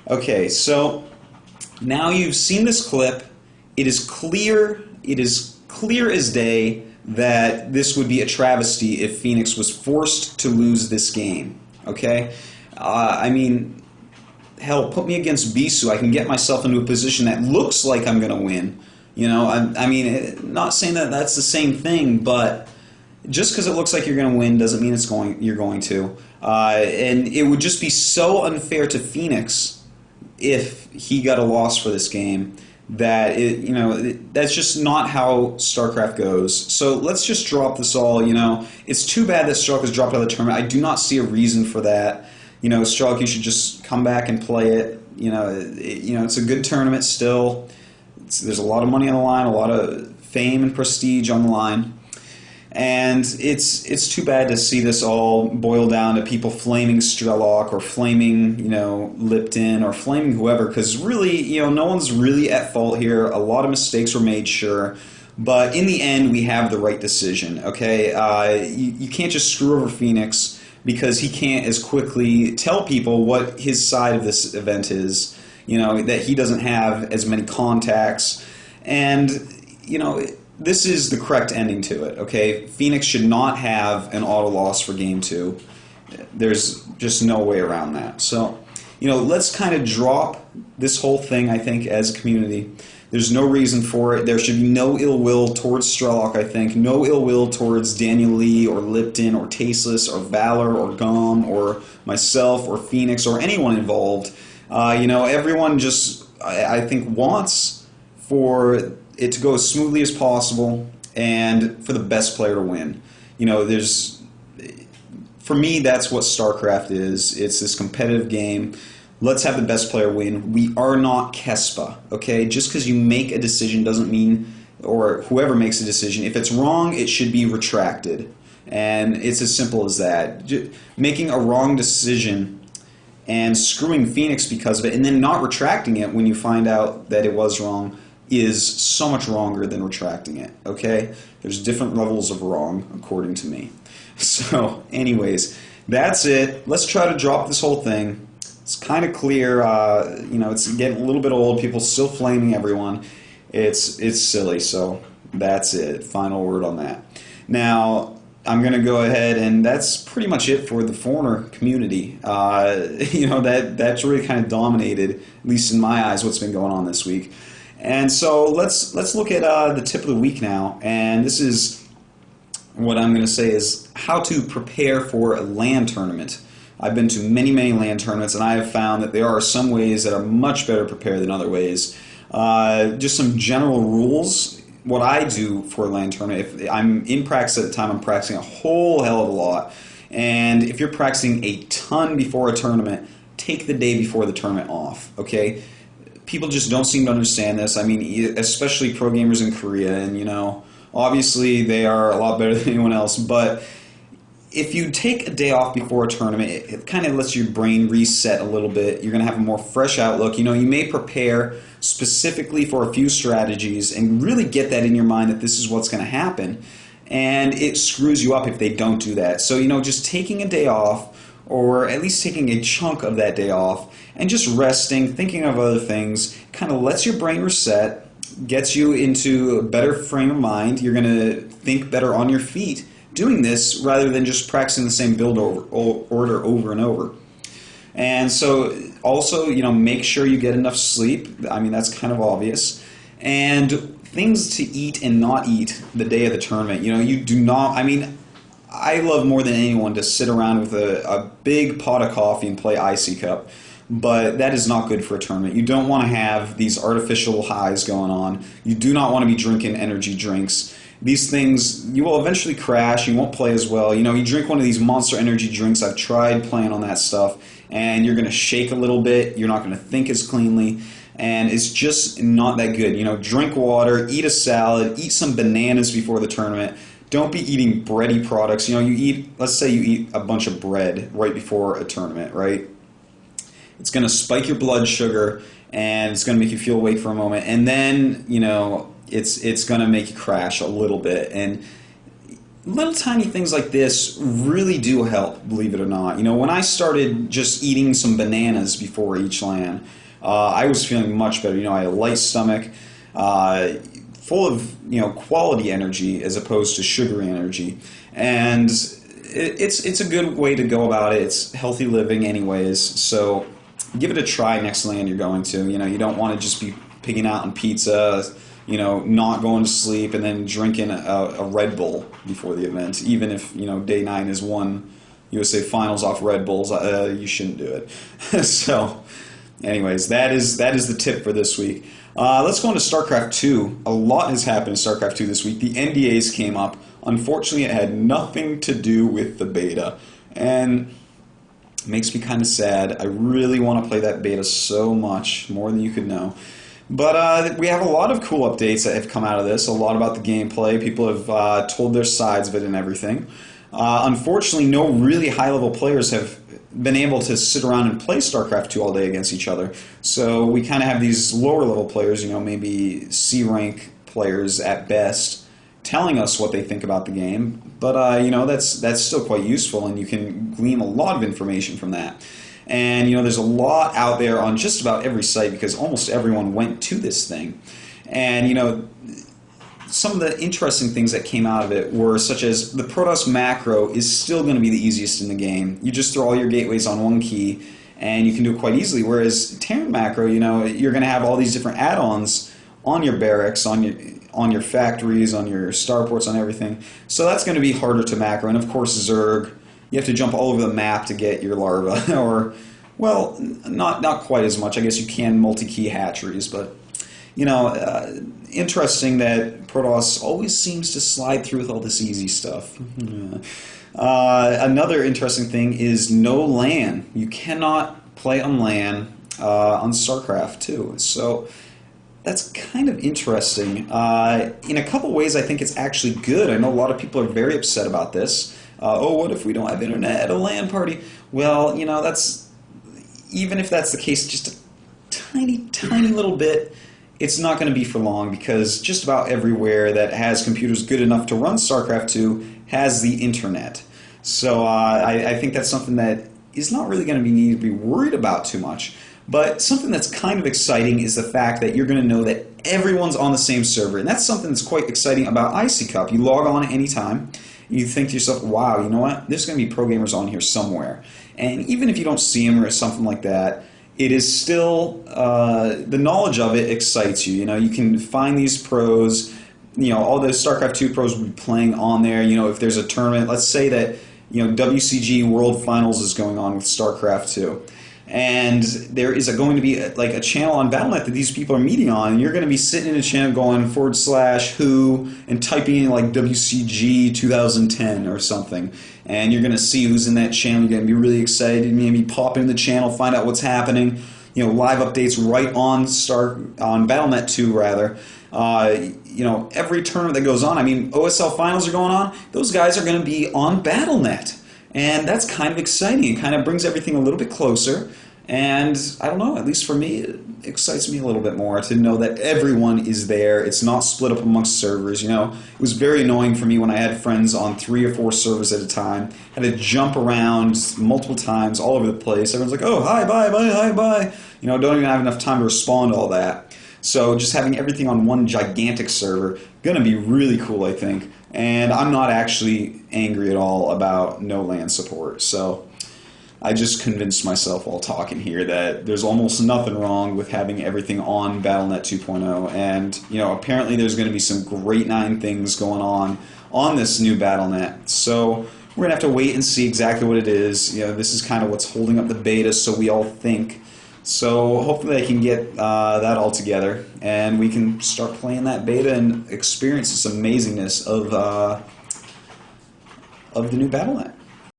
Okay, so now you've seen this clip. It is clear as day that this would be a travesty if Phoenix was forced to lose this game. Okay? I mean, hell, put me against Bisu. I can get myself into a position that looks like I'm going to win. You know, I mean, not saying that that's the same thing, but just because it looks like you're going to win doesn't mean you're going to. And it would just be so unfair to Phoenix if he got a loss for this game that that's just not how StarCraft goes. So let's just drop this all. It's too bad that Strelk was dropped out of the tournament. I do not see a reason for that. Strelk, you should just come back and play it. It's a good tournament still. There's a lot of money on the line, a lot of fame and prestige on the line. And it's too bad to see this all boil down to people flaming Strelok or flaming, Lipton or flaming whoever, because really, no one's really at fault here. A lot of mistakes were made, sure. But in the end, we have the right decision, okay? You can't just screw over Phoenix because he can't as quickly tell people what his side of this event is, that he doesn't have as many contacts. And, this is the correct ending to it, okay? Phoenix should not have an auto loss for Game 2. There's just no way around that. So, let's kind of drop this whole thing, I think, as a community. There's no reason for it. There should be no ill will towards Strelok, I think. No ill will towards Daniel Lee or Lipton or Tasteless or Valor or Gum or myself or Phoenix or anyone involved. Everyone just, I think, wants for it to go as smoothly as possible and for the best player to win. For me, that's what StarCraft is. It's this competitive game. Let's have the best player win. We are not Kespa, okay? Just because you make a decision doesn't mean, or whoever makes a decision, if it's wrong, it should be retracted. And it's as simple as that. Making a wrong decision and screwing Phoenix because of it and then not retracting it when you find out that it was wrong is so much wronger than retracting it, okay? There's different levels of wrong, according to me. So, anyways, that's it. Let's try to drop this whole thing. It's kind of clear, it's getting a little bit old. People still flaming everyone. It's silly, so that's it. Final word on that. Now, I'm going to go ahead, and that's pretty much it for the foreigner community. That's really kind of dominated, at least in my eyes, what's been going on this week. And so let's look at the tip of the week now, and this is what I'm going to say is how to prepare for a LAN tournament. I've been to many, many LAN tournaments, and I have found that there are some ways that are much better prepared than other ways. Just some general rules. What I do for a LAN tournament, if I'm in practice at the time, I'm practicing a whole hell of a lot. And if you're practicing a ton before a tournament, take the day before the tournament off, okay? People just don't seem to understand this. I mean, especially pro gamers in Korea, and obviously they are a lot better than anyone else, but if you take a day off before a tournament, it kind of lets your brain reset a little bit. You're going to have a more fresh outlook. You may prepare specifically for a few strategies and really get that in your mind that this is what's going to happen, and it screws you up if they don't do that. So, just taking a day off, or at least taking a chunk of that day off, and just resting, thinking of other things, kind of lets your brain reset, gets you into a better frame of mind. You're going to think better on your feet doing this rather than just practicing the same build order over and over. And so also, make sure you get enough sleep. I mean, that's kind of obvious. And things to eat and not eat the day of the tournament. You do not, I love more than anyone to sit around with a big pot of coffee and play Icy Cup, but that is not good for a tournament. You don't want to have these artificial highs going on. You do not want to be drinking energy drinks. These things, you will eventually crash. You won't play as well. You drink one of these Monster Energy drinks. I've tried playing on that stuff, and you're going to shake a little bit. You're not going to think as cleanly, and it's just not that good. Drink water, eat a salad, eat some bananas before the tournament. Don't be eating bready products. Let's say you eat a bunch of bread right before a tournament, right? It's going to spike your blood sugar, and it's going to make you feel awake for a moment, and then, it's going to make you crash a little bit. And little tiny things like this really do help, believe it or not. You know, when I started just eating some bananas before each LAN, I was feeling much better. You know, I had a light stomach, full of, you know, quality energy as opposed to sugary energy. And it's a good way to go about it. It's healthy living anyways, so give it a try next LAN you're going to. You know, you don't want to just be pigging out on pizza, you know, not going to sleep and then drinking a Red Bull before the event. Even if, you know, day 9 is won USA Finals off Red Bulls, you shouldn't do it. So, anyways, that is the tip for this week. Let's go on to StarCraft 2. A lot has happened in StarCraft 2 this week. The NDAs came up. Unfortunately, it had nothing to do with the beta, and it makes me kind of sad. I really want to play that beta so much, more than you could know. But we have a lot of cool updates that have come out of this, a lot about the gameplay. People have told their sides of it and everything. Unfortunately, no really high-level players have been able to sit around and play StarCraft 2 all day against each other. So we kind of have these lower-level players, you know, maybe C-rank players at best, telling us what they think about the game. But, you know, that's still quite useful, and you can glean a lot of information from that. And, you know, there's a lot out there on just about every site because almost everyone went to this thing. And, you know, some of the interesting things that came out of it were such as the Protoss macro is still going to be the easiest in the game. You just throw all your gateways on one key and you can do it quite easily. Whereas Terran macro, you know, you're going to have all these different add-ons on your barracks, on your factories, on your starports, on everything. So that's going to be harder to macro. And of course Zerg, you have to jump all over the map to get your larva, or, well, not quite as much. I guess you can multi-key hatcheries, but, you know, interesting that Protoss always seems to slide through with all this easy stuff. Another interesting thing is no LAN. You cannot play on LAN on StarCraft 2. So that's kind of interesting. In a couple ways, I think it's actually good. I know a lot of people are very upset about this. Oh, what if we don't have internet at a LAN party? Well, you know, that's, even if that's the case, just a tiny little bit, it's not going to be for long because just about everywhere that has computers good enough to run StarCraft 2 has the internet. So I think that's something that is not really going to need to be worried about too much. But something that's kind of exciting is the fact that you're going to know that everyone's on the same server. And that's something that's quite exciting about IC Cup. You log on at any time. You think to yourself, wow, you know what? There's going to be pro gamers on here somewhere. And even if you don't see them or something like that, it is still, the knowledge of it excites you. You know, you can find these pros, you know, all the StarCraft 2 pros will be playing on there. You know, if there's a tournament, let's say that, you know, WCG World Finals is going on with StarCraft 2. And there is going to be like a channel on Battle.net that these people are meeting on, and you're going to be sitting in a channel going /who and typing in like WCG 2010 or something, and you're going to see who's in that channel. You're going to be really excited. You're going to be popping in the channel, find out what's happening. You know, live updates right on Battle.net 2 rather. You know, every tournament that goes on. I mean, OSL finals are going on. Those guys are going to be on Battle.net. And that's kind of exciting. It kind of brings everything a little bit closer. And I don't know, at least for me, it excites me a little bit more to know that everyone is there. It's not split up amongst servers. You know, it was very annoying for me when I had friends on 3 or 4 servers at a time. Had to jump around multiple times all over the place. Everyone's like, oh, hi, bye, bye, hi, bye. You know, don't even have enough time to respond to all that. So just having everything on one gigantic server, going to be really cool, I think. And I'm not actually angry at all about no LAN support. So I just convinced myself while talking here that there's almost nothing wrong with having everything on Battle.net 2.0. And, you know, apparently there's going to be some great 9 things going on this new Battle.net. So we're going to have to wait and see exactly what it is. You know, this is kind of what's holding up the beta, so we all think. So hopefully they can get that all together, and we can start playing that beta and experience this amazingness of the new Battle.net.